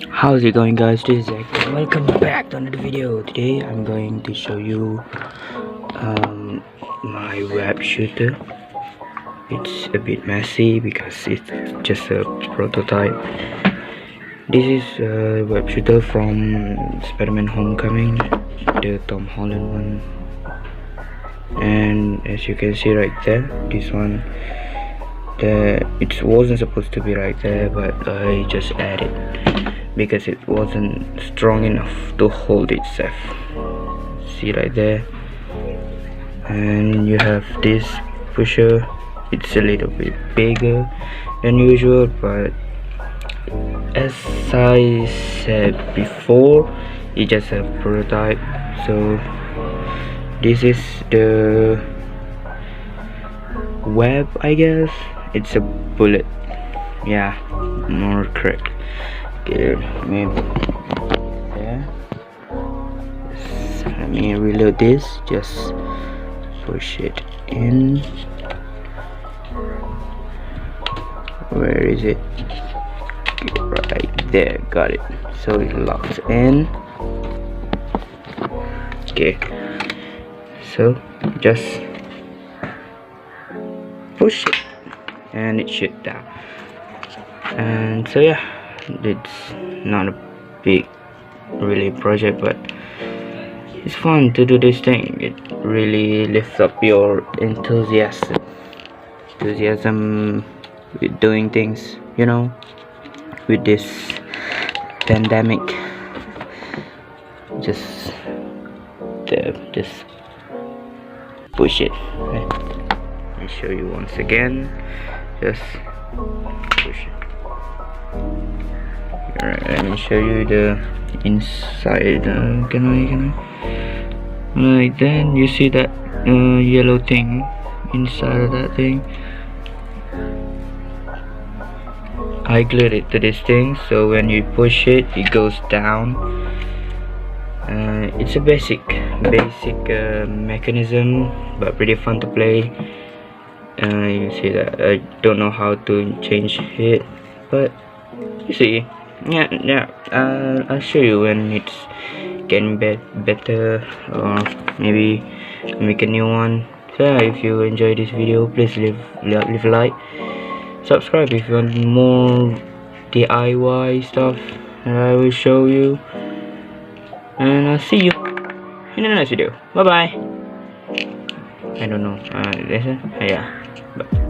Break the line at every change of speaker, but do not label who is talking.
How's it going, guys? This is Zach. Welcome back to another video. Today I'm going to show you my web shooter. It's a bit messy because it's just a prototype. This is a web shooter from Spider-Man Homecoming, the Tom Holland one. And as you can see right there, this one, it wasn't supposed to be right there, but I just added because it wasn't strong enough to hold itself. See right there. And you have this pusher. It's a little bit bigger than usual, but as I said before, it's just a prototype. So this is the web, I guess. It's a bullet, yeah, more correct. Okay, let me reload this. Just push it in. Where is it? Okay, right there, got it. So it locks in. Okay, so just push it and it shoot down. And so yeah, it's not a big really project, but it's fun to do this thing. It really lifts up your enthusiasm with doing things, you know, with this pandemic. Just push it. Okay. Let me show you once again. Just push it. Alright, let me show you the inside. Can I? Like then you see that yellow thing inside of that thing. I glued it to this thing, so when you push it, it goes down. It's a basic mechanism, but pretty fun to play. You see that I don't know how to change it, but you see, yeah. I'll show you when it's getting better, or maybe make a new one. So yeah, if you enjoy this video, please leave a like, subscribe if you want more DIY stuff that I will show you, and I'll see you in the next video. Bye bye. I don't know. Yeah. Bye.